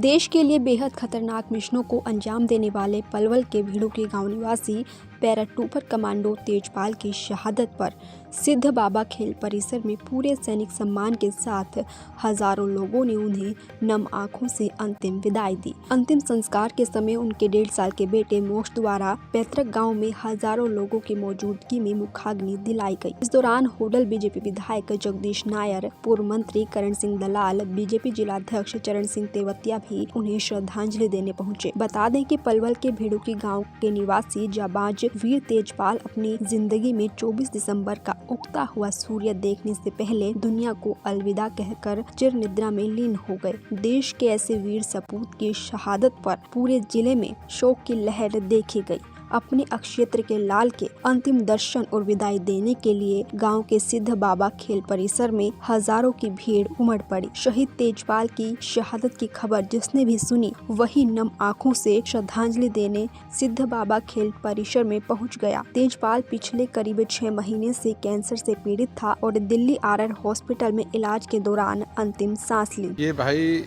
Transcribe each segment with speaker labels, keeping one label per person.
Speaker 1: देश के लिए बेहद खतरनाक मिशनों को अंजाम देने वाले पलवल के भिड़ुकी गांव निवासी पैराट्रूपर कमांडो तेजपाल की शहादत पर सिद्ध बाबा खेल परिसर में पूरे सैनिक सम्मान के साथ हजारों लोगों ने उन्हें नम आंखों से अंतिम विदाई दी। अंतिम संस्कार के समय उनके 1.5 साल के बेटे मोक्ष द्वारा पैतृक गांव में हजारों लोगों की मौजूदगी में मुखाग्नि दिलाई गई। इस दौरान होडल बीजेपी विधायक जगदीश नायर, पूर्व मंत्री करण सिंह दलाल, बीजेपी जिलाध्यक्ष चरण सिंह तेवतिया भी उन्हें श्रद्धांजलि देने पहुंचे। बता दें कि पलवल के भिड़ुकी गांव के निवासी जाबाज वीर तेजपाल अपनी जिंदगी में 24 दिसंबर का उगता हुआ सूर्य देखने से पहले दुनिया को अलविदा कहकर चिर निद्रा में लीन हो गए। देश के ऐसे वीर सपूत की शहादत पर पूरे जिले में शोक की लहर देखी गई। अपने अक्षेत्र के लाल के अंतिम दर्शन और विदाई देने के लिए गांव के सिद्ध बाबा खेल परिसर में हजारों की भीड़ उमड़ पड़ी। शहीद तेजपाल की शहादत की खबर जिसने भी सुनी वही नम आंखों से श्रद्धांजलि देने सिद्ध बाबा खेल परिसर में पहुंच गया। तेजपाल पिछले करीब 6 महीने से कैंसर से पीड़ित था और दिल्ली RR हॉस्पिटल में इलाज के दौरान अंतिम सांस ली।
Speaker 2: ये भाई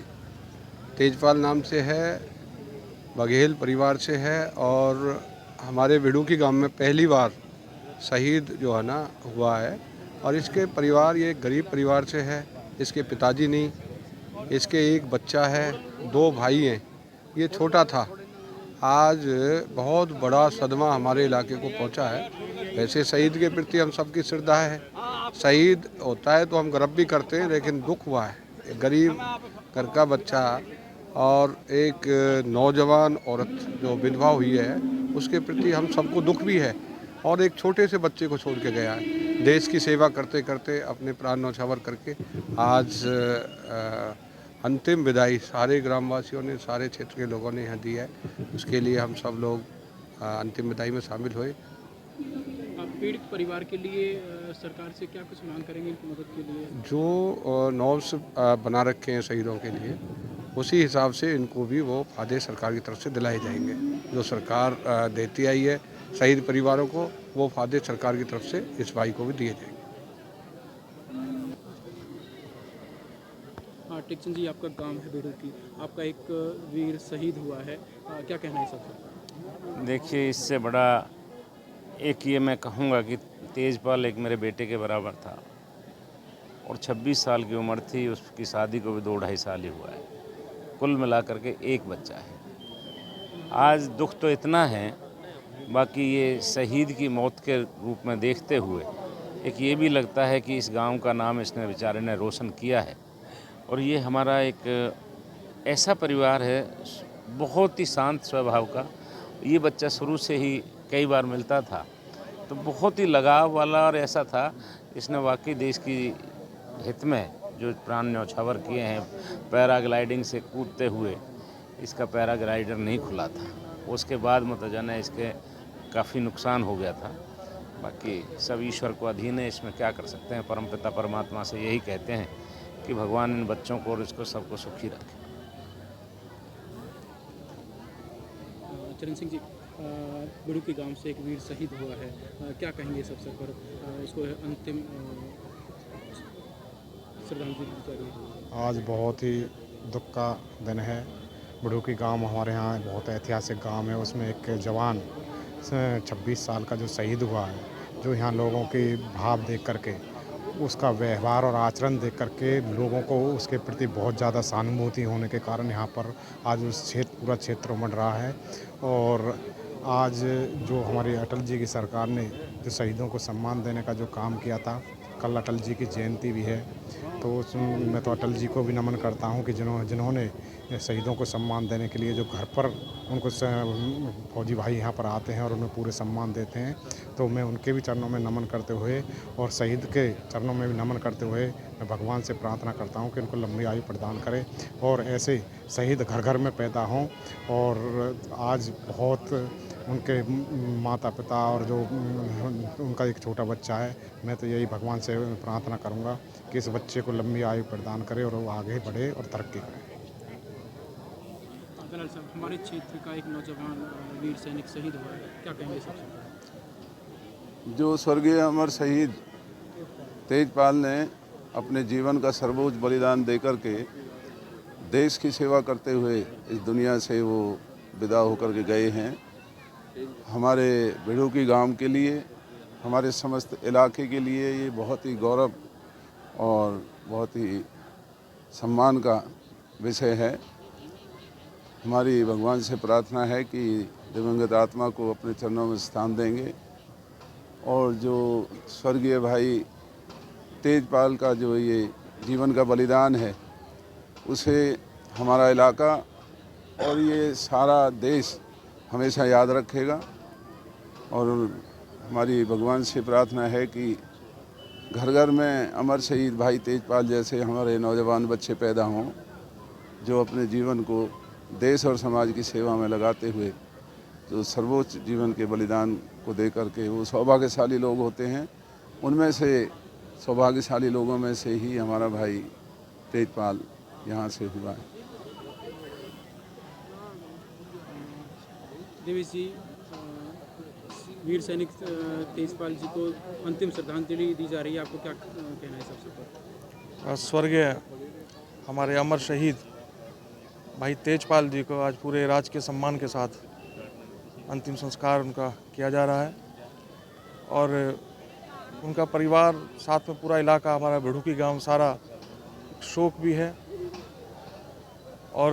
Speaker 2: तेजपाल नाम से है, बघेल परिवार से है और हमारे भिड़ुकी गांव में पहली बार शहीद जो है ना हुआ है। और इसके परिवार ये गरीब परिवार से है। इसके पिताजी नहीं, इसके एक बच्चा है, 2 भाई हैं। ये छोटा था। आज बहुत बड़ा सदमा हमारे इलाके को पहुंचा है। वैसे शहीद के प्रति हम सबकी श्रद्धा है। शहीद होता है तो हम गर्व भी करते हैं, लेकिन दुख हुआ है। गरीब घर का बच्चा और एक नौजवान औरत जो विधवा हुई है उसके प्रति हम सबको दुख भी है। और एक छोटे से बच्चे को छोड़ के गया है। देश की सेवा करते करते अपने प्राण न्यौछावर करके आज अंतिम विदाई सारे ग्रामवासियों ने, सारे क्षेत्र के लोगों ने यहाँ दी है। उसके लिए हम सब लोग अंतिम विदाई में शामिल हुए।
Speaker 3: पीड़ित परिवार के लिए सरकार से क्या कुछ मांग करेंगे इनकी मदद के लिए?
Speaker 2: जो नॉर्म्स बना रखे हैं शहीदों के लिए, उसी हिसाब से इनको भी वो फायदे सरकार की तरफ से दिलाए जाएंगे। जो सरकार देती आई है शहीद परिवारों को, वो फायदे सरकार की तरफ से इस भाई को भी दिए जाएंगे।
Speaker 3: हाँ, टेक्चंद जी, आपका गांव है भिड़ुकी, आपका एक वीर शहीद हुआ है, क्या कहना है सबसे?
Speaker 4: देखिए, इससे बड़ा एक ये मैं कहूँगा कि तेजपाल एक मेरे बेटे के बराबर था और 26 साल की उम्र थी। उसकी शादी को भी 2-2.5 साल ही हुआ है। कुल मिलाकर के एक बच्चा है। आज दुख तो इतना है, बाकी ये शहीद की मौत के रूप में देखते हुए एक ये भी लगता है कि इस गांव का नाम इसने बेचारे ने रोशन किया है। और ये हमारा एक ऐसा परिवार है, बहुत ही शांत स्वभाव का। ये बच्चा शुरू से ही कई बार मिलता था तो बहुत ही लगाव वाला और ऐसा था। इसने वाकई देश की हित में जो प्राण न्यौछावर किए हैं। पैराग्लाइडिंग से कूदते हुए इसका पैराग्लाइडर नहीं खुला था। उसके बाद मतजाना इसके काफ़ी नुकसान हो गया था। बाकी सब ईश्वर को अधीन है, इसमें क्या कर सकते हैं। परमपिता परमात्मा से यही कहते हैं कि भगवान इन बच्चों को और इसको सबको सुखी रखे।
Speaker 3: चरण सिंह जी, भिड़ुकी गांव से एक वीर शहीद हुआ है, क्या कहेंगे इस अवसर पर? उसको अंतिम श्रद्धांजलि।
Speaker 5: आज बहुत ही दुख का दिन है। भिड़ुकी गांव हमारे यहाँ बहुत ऐतिहासिक गांव है। उसमें एक जवान 26 साल का जो शहीद हुआ है, जो यहाँ लोगों के भाव देख करके, उसका व्यवहार और आचरण देख करके लोगों को उसके प्रति बहुत ज़्यादा सहानुभूति होने के कारण यहाँ पर आज उस पूरा क्षेत्र उमड़ रहा है। और आज जो हमारी अटल जी की सरकार ने जो शहीदों को सम्मान देने का जो काम किया था, कल अटल जी की जयंती भी है, तो मैं तो अटल जी को भी नमन करता हूं कि जिन्होंने शहीदों को सम्मान देने के लिए जो घर पर उनको फौजी भाई यहाँ पर आते हैं और उन्हें पूरे सम्मान देते हैं, तो मैं उनके भी चरणों में नमन करते हुए और शहीद के चरणों में भी नमन करते हुए मैं भगवान से प्रार्थना करता हूं कि उनको लंबी आयु प्रदान करे और ऐसे शहीद घर घर में पैदा हों। और आज बहुत उनके माता पिता और जो उनका एक छोटा बच्चा है, मैं तो यही भगवान से प्रार्थना करूंगा कि इस बच्चे को लंबी आयु प्रदान करे और वो आगे बढ़े और तरक्की करे।
Speaker 3: हमारे क्षेत्र का एक नौजवान वीर सैनिक शहीद हुआ है, क्या कहेंगे सबसे?
Speaker 6: जो स्वर्गीय अमर शहीद तेजपाल ने अपने जीवन का सर्वोच्च बलिदान देकर के देश की सेवा करते हुए इस दुनिया से वो विदा होकर के गए हैं। हमारे भिड़ूकी गांव के लिए, हमारे समस्त इलाके के लिए ये बहुत ही गौरव और बहुत ही सम्मान का विषय है। हमारी भगवान से प्रार्थना है कि दिवंगत आत्मा को अपने चरणों में स्थान देंगे और जो स्वर्गीय भाई तेजपाल का जो ये जीवन का बलिदान है उसे हमारा इलाका और ये सारा देश हमेशा याद रखेगा। और हमारी भगवान से प्रार्थना है कि घर घर में अमर शहीद भाई तेजपाल जैसे हमारे नौजवान बच्चे पैदा हों, जो अपने जीवन को देश और समाज की सेवा में लगाते हुए जो सर्वोच्च जीवन के बलिदान को दे करके वो सौभाग्यशाली लोग होते हैं। उनमें से सौभाग्यशाली लोगों में से ही हमारा भाई तेजपाल यहाँ से हुआ है।
Speaker 3: देवेश जी, वीर सैनिक तेजपाल जी को अंतिम श्रद्धांजलि दी जा रही है, आपको क्या कहना है सबसे पर?
Speaker 7: स्वर्गीय हमारे अमर शहीद भाई तेजपाल जी को आज पूरे राजकीय सम्मान के साथ अंतिम संस्कार उनका किया जा रहा है और उनका परिवार साथ में पूरा इलाका, हमारा भिड़ूकी गांव सारा शोक भी है और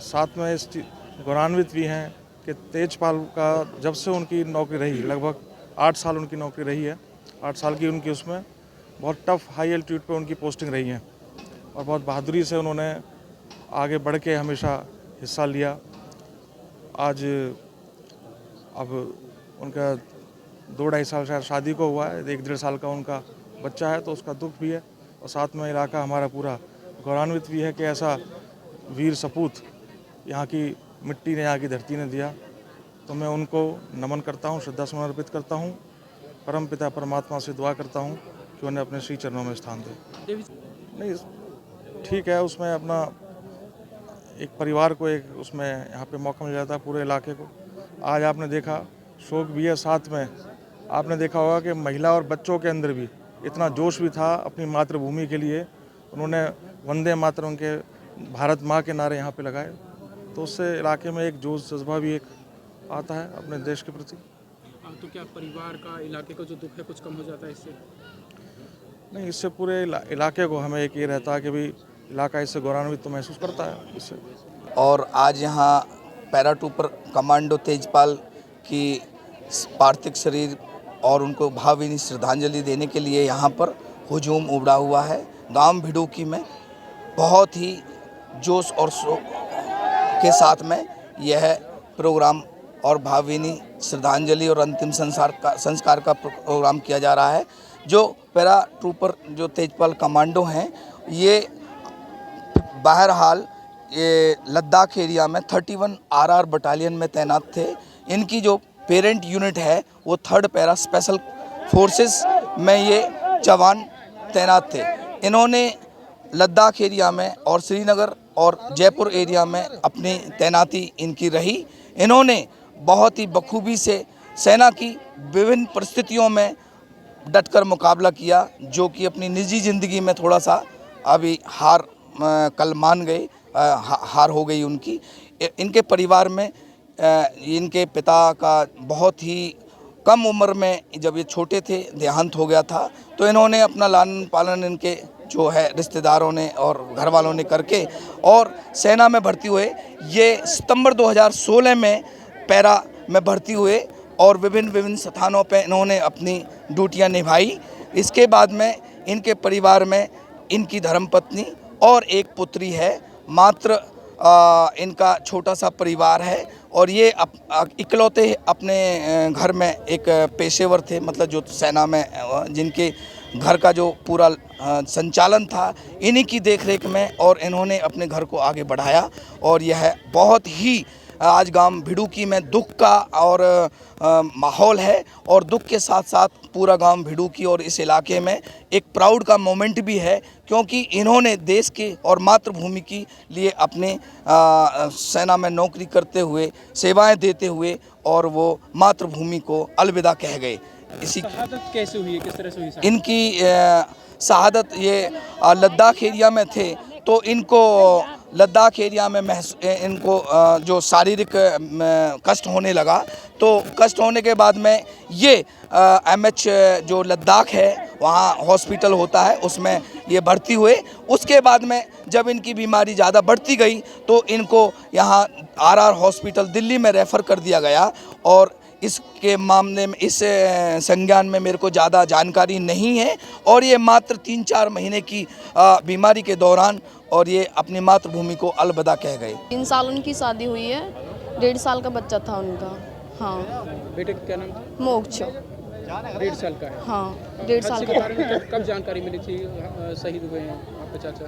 Speaker 7: साथ में इस गौरवान्वित भी हैं कि तेजपाल का जब से उनकी नौकरी रही, लगभग 8 साल उनकी नौकरी रही है, 8 साल की उनकी उसमें बहुत टफ हाई एल्टीट्यूड पे उनकी पोस्टिंग रही है और बहुत बहादुरी से उन्होंने आगे बढ़ के हमेशा हिस्सा लिया। आज अब उनका 2-2.5 साल शायद शादी को हुआ है, 1-1.5 साल का उनका बच्चा है, तो उसका दुख भी है और साथ में इलाका हमारा पूरा गौरवान्वित भी है कि ऐसा वीर सपूत यहाँ की मिट्टी ने, यहाँ की धरती ने दिया। तो मैं उनको नमन करता हूँ, श्रद्धा सुमन अर्पित करता हूँ, परम पिता परमात्मा से दुआ करता हूँ कि उन्हें अपने श्री चरणों में स्थान दे। नहीं ठीक है, उसमें अपना एक परिवार को एक उसमें यहाँ पे मौका मिल जाता है, पूरे इलाके को। आज आपने देखा शोक भी है, साथ में आपने देखा होगा कि महिला और बच्चों के अंदर भी इतना जोश भी था अपनी मातृभूमि के लिए। उन्होंने वंदे मातरम के भारत माँ के नारे यहाँ पे लगाए, तो उससे इलाके में एक जोश जज्बा भी एक आता है अपने देश के प्रति।
Speaker 3: तो क्या परिवार का, इलाके का जो दुख है कुछ कम हो जाता है इससे?
Speaker 7: नहीं, इससे पूरे इलाके को हमें एक ये रहता है कि भाई इलाका इससे गौरवान्वित तो महसूस करता है इससे।
Speaker 8: और आज यहाँ पैराट्रूपर कमांडो तेजपाल की पार्थिव शरीर और उनको भावभीनी श्रद्धांजलि देने के लिए यहाँ पर हुजूम उमड़ा हुआ है। गांव भिड़ूकी में बहुत ही जोश और शोक के साथ में यह प्रोग्राम और भावभीनी श्रद्धांजलि और अंतिम संस्कार का प्रोग्राम किया जा रहा है। जो पैराट्रूपर जो तेजपाल कमांडो हैं, ये बहरहाल ये लद्दाख एरिया में 31 RR बटालियन में तैनात थे। इनकी जो पेरेंट यूनिट है वो 3rd पैरा स्पेशल फोर्सेस में ये जवान तैनात थे। इन्होंने लद्दाख एरिया में और श्रीनगर और जयपुर एरिया में अपनी तैनाती इनकी रही। इन्होंने बहुत ही बखूबी से सेना की विभिन्न परिस्थितियों में डटकर मुकाबला किया, जो कि अपनी निजी ज़िंदगी में थोड़ा सा अभी हार कल मान गए, हार हो गई उनकी। इनके परिवार में इनके पिता का बहुत ही कम उम्र में, जब ये छोटे थे, देहांत हो गया था। तो इन्होंने अपना लालन पालन इनके जो है रिश्तेदारों ने और घर वालों ने करके और सेना में भर्ती हुए। ये सितंबर 2016 में पैरा में भर्ती हुए और विभिन्न स्थानों पे इन्होंने अपनी ड्यूटियां निभाई। इसके बाद में इनके परिवार में इनकी धर्मपत्नी और एक पुत्री है। मात्र इनका छोटा सा परिवार है और ये इकलौते अपने घर में एक पेशेवर थे, मतलब जो सेना में जिनके घर का जो पूरा संचालन था इन्हीं की देखरेख में, और इन्होंने अपने घर को आगे बढ़ाया। और यह बहुत ही आज गांव भिड़ूकी में दुख का और माहौल है, और दुख के साथ साथ पूरा गांव भिड़ूकी और इस इलाके में एक प्राउड का मोमेंट भी है, क्योंकि इन्होंने देश के और मातृभूमि के लिए अपने सेना में नौकरी करते हुए, सेवाएं देते हुए, और वो मातृभूमि को अलविदा कह गए। इसी
Speaker 3: शहादत कैसे हुई है, किस तरह से हुई?
Speaker 8: इनकी शहादत ये लद्दाख एरिया में थे, तो इनको लद्दाख एरिया में इनको जो शारीरिक कष्ट होने लगा, तो कष्ट होने के बाद में ये MH जो लद्दाख है वहाँ हॉस्पिटल होता है, उसमें ये भर्ती हुए। उसके बाद में जब इनकी बीमारी ज़्यादा बढ़ती गई तो इनको यहाँ RR हॉस्पिटल दिल्ली में रेफ़र कर दिया गया। और इसके मामले में, इस संज्ञान में मेरे को ज़्यादा जानकारी नहीं है। और ये मात्र 3-4 महीने की बीमारी के दौरान और ये अपनी मातृभूमि को अलविदा कह गए।
Speaker 9: 3 साल उनकी शादी हुई है, 1.5 साल का बच्चा था उनका। हाँ।
Speaker 3: बेटे का क्या नाम था?
Speaker 9: मोक्ष।
Speaker 3: 1.5 साल का है।
Speaker 9: हाँ, 1.5 साल
Speaker 3: हादसे के
Speaker 9: का।
Speaker 3: बारे में कब जानकारी मिली थी शहीद हुए हैं आपके चाचा?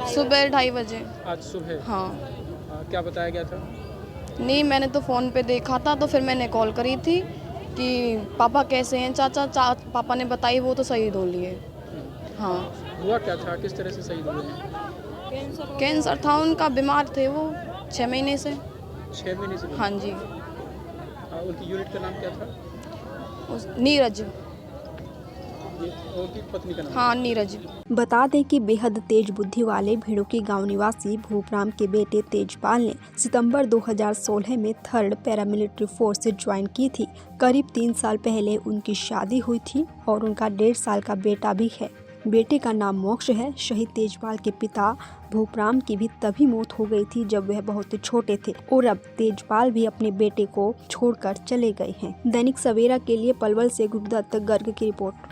Speaker 9: सुबह 2:30 बजे।
Speaker 3: आज सुबह?
Speaker 9: हाँ।
Speaker 3: क्या बताया गया था?
Speaker 9: नहीं, मैंने तो फ़ोन पे देखा था, तो फिर मैंने कॉल करी थी कि पापा कैसे हैं चाचा। पापा ने बताई वो तो शहीद हो लिए। हाँ।
Speaker 3: हुआ क्या था, किस तरह से शहीद हुए हैं?
Speaker 9: कैंसर था उनका, बीमार थे वो 6 महीने से।
Speaker 3: 6 महीने से?
Speaker 9: हाँ जी।
Speaker 3: उनकी यूनिट का नाम क्या था?
Speaker 9: नीरज।
Speaker 3: उनकी पत्नी का नाम?
Speaker 9: हाँ, नीरज।
Speaker 1: बता दें कि बेहद तेज बुद्धि वाले भिड़ुकी गांव निवासी भूपराम के बेटे तेजपाल ने सितंबर 2016 में 3rd पैरामिलिट्री फोर्स से ज्वाइन की थी। करीब 3 साल पहले उनकी शादी हुई थी और उनका 1.5 साल का बेटा भी है। बेटे का नाम मोक्ष है। शहीद तेजपाल के पिता भूपराम की भी तभी मौत हो गई थी जब वह बहुत छोटे थे और अब तेजपाल भी अपने बेटे को छोड़कर चले गए हैं। दैनिक सवेरा के लिए पलवल से गुरुदत्त गर्ग की रिपोर्ट।